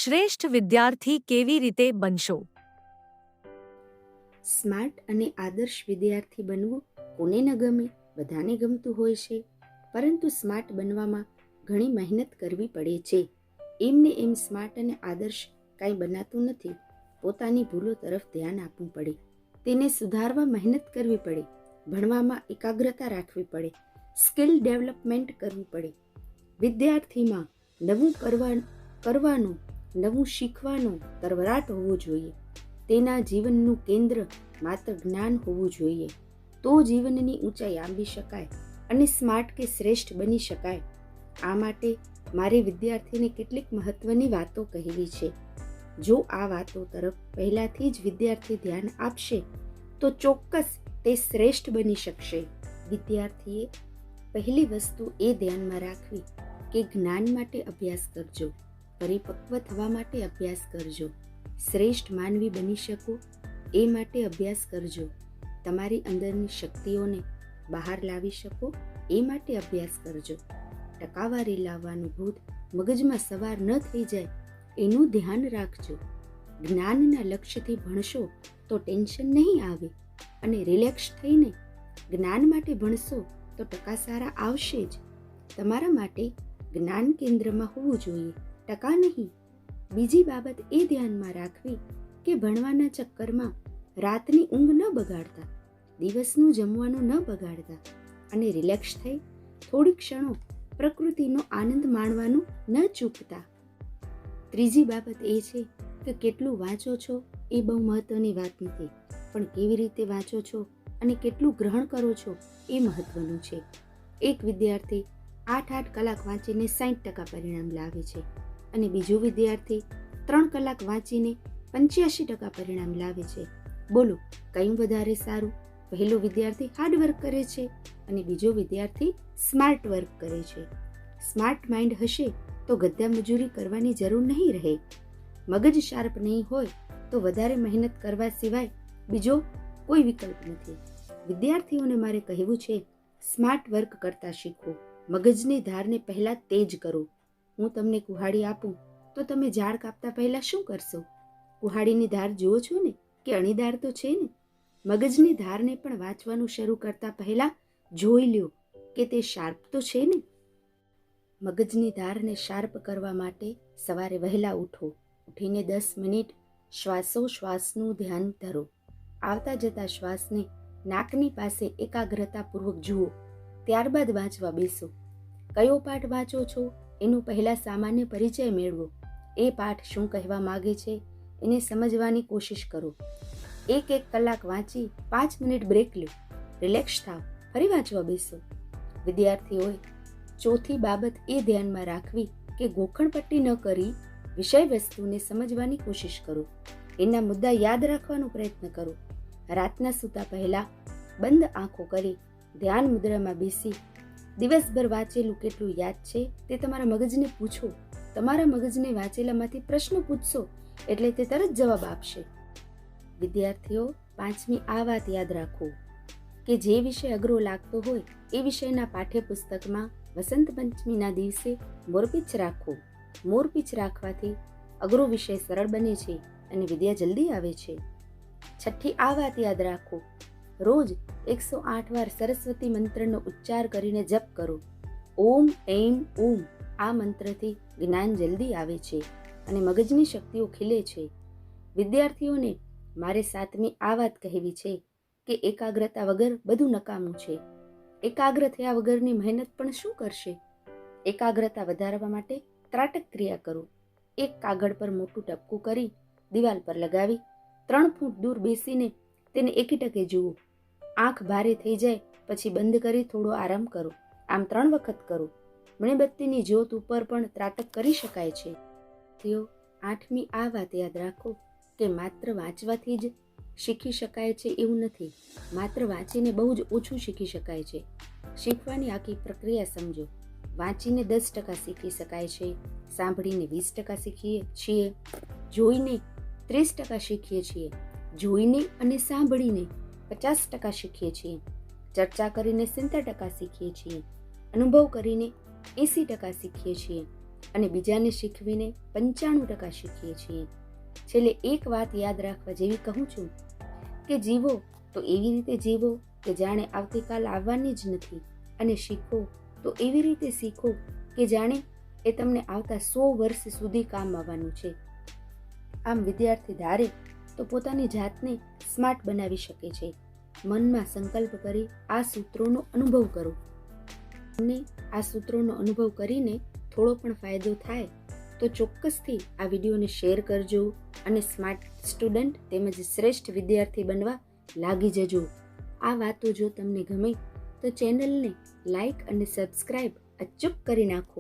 શ્રેષ્ઠ વિદ્યાર્થી કેવી રીતે બનશો? સ્માર્ટ અને આદર્શ વિદ્યાર્થી બનવું કોને ન ગમે? બધાને ગમતું હોય છે, પરંતુ સ્માર્ટ બનવામાં ઘણી મહેનત કરવી પડે છે. એમને એમ સ્માર્ટ અને આદર્શ કાંઈ બનાતું નથી. પોતાની ભૂલો તરફ ધ્યાન આપવું પડે, તેને સુધારવા મહેનત કરવી પડે, ભણવામાં એકાગ્રતા રાખવી પડે, સ્કિલ ડેવલપમેન્ટ કરવું પડે. વિદ્યાર્થીમાં નવું કરવાનો, નવું શીખવાનો તરવરાટ હોવો જોઈએ. તેના જીવનનું કેન્દ્ર માત્ર જ્ઞાન હોવું જોઈએ. તો જીવનની ઊંચાઈ આંબી શકાય અને સ્માર્ટ કે શ્રેષ્ઠ બની શકાય. આ માટે મારે વિદ્યાર્થીને કેટલીક મહત્વની વાતો કહેવી છે. જો આ વાતો તરફ પહેલાથી જ વિદ્યાર્થી ધ્યાન આપશે તો ચોક્કસ તે શ્રેષ્ઠ બની શકશે. વિદ્યાર્થીએ પહેલી વસ્તુ એ ધ્યાનમાં રાખવી કે જ્ઞાન માટે અભ્યાસ કરજો, પરિપક્વ થવા માટે અભ્યાસ કરજો, શ્રેષ્ઠ માનવી બની શકો એ માટે અભ્યાસ કરજો, તમારી અંદરની શક્તિઓને બહાર લાવી શકો એ માટે અભ્યાસ કરજો. ટકાવારી લાવવાનું ભૂત મગજમાં સવાર ન થઈ જાય એનું ધ્યાન રાખજો. જ્ઞાનના લક્ષ્યથી ભણશો તો ટેન્શન નહીં આવે અને રિલેક્સ થઈને જ્ઞાન માટે ભણશો તો ટકા સારા આવશે જ. તમારા માટે જ્ઞાન કેન્દ્રમાં હોવું જોઈએ, ટકા નહીં. બીજી બાબત એ ધ્યાનમાં રાખવી કે ભણવાના ચક્કરમાં રાતની ઊંઘ ન બગાડતા, દિવસનું જમવાનું ન બગાડતા અને રિલેક્સ થઈ થોડી ક્ષણો પ્રકૃતિનો આનંદ માણવાનું ન ચૂકતા. ત્રીજી બાબત એ છે કે કેટલું વાંચો છો એ બહુ મહત્વની વાત નથી, પણ કેવી રીતે વાંચો છો અને કેટલું ગ્રહણ કરો છો એ મહત્વનું છે. એક વિદ્યાર્થી 8 કલાક વાંચીને 60% પરિણામ લાવે છે અને બીજો વિદ્યાર્થી 3 કલાક વાંચીને 85% પરિણામ લાવે છે. બોલો કયું વધારે સારું? પહેલો વિદ્યાર્થી હાર્ડ વર્ક કરે છે અને બીજો વિદ્યાર્થી સ્માર્ટ વર્ક કરે છે. સ્માર્ટ માઇન્ડ હશે તો ગધા મજૂરી કરવાની જરૂર નહીં રહે. મગજ શાર્પ નહીં હોય તો વધારે મહેનત કરવા સિવાય બીજો કોઈ વિકલ્પ નથી. વિદ્યાર્થીઓને મારે કહેવું છે, સ્માર્ટ વર્ક કરતા શીખો. મગજની ધારને પહેલા તેજ કરો. હું તમને કુહાડી આપું તો તમે ઝાડ કાપતા પહેલા શું કરશો? કુહાડીની ધાર જુઓ છો ને કે અણીદાર તો છે ને? મગજની ધારને પણ વાંચવાનું શરૂ કરતા પહેલા જોઈ લ્યો કે તે શાર્પ તો છે ને? મગજની ધારને શાર્પ કરવા માટે સવારે વહેલા ઉઠો. ઉઠીને 10 મિનિટ શ્વાસોશ્વાસનું ધ્યાન ધરો. આવતા જતા શ્વાસને નાકની પાસે એકાગ્રતાપૂર્વક જુઓ. ત્યારબાદ વાંચવા બેસો. કયો પાઠ વાંચો છો એનું પહેલા સામાન્ય પરિચય મેળવો. એ પાઠ શું કહેવા માગે છે એને સમજવાની કોશિશ કરો. 1 કલાક વાંચી 5 મિનિટ બ્રેક લો, રિલેક્સ થાવ, ફરી વાંચવા બેસો. વિદ્યાર્થીઓએ ચોથી બાબત એ ધ્યાનમાં રાખવી કે ગોખણપટ્ટી ન કરી વિષય વસ્તુને સમજવાની કોશિશ કરો. એના મુદ્દા યાદ રાખવાનો પ્રયત્ન કરો. રાતના સૂતા પહેલા બંધ આંખો કરી ધ્યાન મુદ્રામાં બેસી દિવસભર વાંચેલું કેટલું યાદ છે તે તમારા મગજને પૂછો. તમારા મગજને વાંચેલામાંથી પ્રશ્નો પૂછશો એટલે તે તરત જવાબ આપશે. વિદ્યાર્થીઓ, 5મી આ વાત યાદ રાખો કે જે વિષય અઘરો લાગતો હોય એ વિષયના પાઠ્યપુસ્તકમાં વસંત પંચમીના દિવસે મોરપીંછ રાખો. મોરપીંછ રાખવાથી અઘરો વિષય સરળ બને છે અને વિદ્યા જલ્દી આવે છે. 6ઠી આ વાત યાદ રાખો, રોજ 108 વાર સરસ્વતી મંત્રનો ઉચ્ચાર કરીને જપ કરો. ઓમ એમ ઓમ આ મંત્રથી જ્ઞાન જલ્દી આવે છે અને મગજની શક્તિઓ ખીલે છે. વિદ્યાર્થીઓને મારે 7મી આ વાત કહેવી છે કે એકાગ્રતા વગર બધું નકામું છે. એકાગ્ર થયા વગરની મહેનત પણ શું કરશે? એકાગ્રતા વધારવા માટે ત્રાટક ક્રિયા કરો. એક કાગળ પર મોટું ટપકું કરી દિવાલ પર લગાવી 3 ફૂટ દૂર બેસીને તેને એકટકે જુઓ. આંખ ભારે થઈ જાય પછી બંધ કરી થોડો આરામ કરો. આમ 3 વખત કરો. મીણબત્તીની જ્યોત ઉપર પણ ત્રાટક કરી શકાય છે. તેઓ 8મી આ વાત યાદ રાખો કે માત્ર વાંચવાથી જ શીખી શકાય છે એવું નથી. માત્ર વાંચીને બહુ જ ઓછું શીખી શકાય છે. શીખવાની આખી પ્રક્રિયા સમજો. વાંચીને 10% શીખી શકાય છે, સાંભળીને 20% શીખીએ છીએ, જોઈને 30% શીખીએ છીએ, જોઈને અને સાંભળીને 50% શીખીએ છીએ, ચર્ચા કરીને 70% શીખીએ છીએ, અનુભવ કરીને 80% શીખીએ છીએ અને બીજાને શીખવીને 95% શીખીએ છીએ. છેલ્લે એક વાત યાદ રાખવા જેવી કહું છું કે જીવો તો એવી રીતે જીવો કે જાણે આવતીકાલ આવવાની જ નથી, અને શીખો તો એવી રીતે શીખો કે જાણે એ તમને આવતા 100 વર્ષ સુધી કામ આવવાનું છે. આમ વિદ્યાર્થી ધારે તો પોતાની જાતને સ્માર્ટ બનાવી શકે છે. મનમાં સંકલ્પ કરી આ સૂત્રોનો અનુભવ કરો. તમને આ સૂત્રોનો અનુભવ કરીને થોડો પણ ફાયદો થાય તો ચોક્કસથી આ વિડીયોને શેર કરજો અને સ્માર્ટ સ્ટુડન્ટ તેમજ શ્રેષ્ઠ વિદ્યાર્થી બનવા લાગી જજો. આ વાતો જો તમને ગમે તો ચેનલને લાઈક અને સબસ્ક્રાઈબ અચૂક કરી નાખો.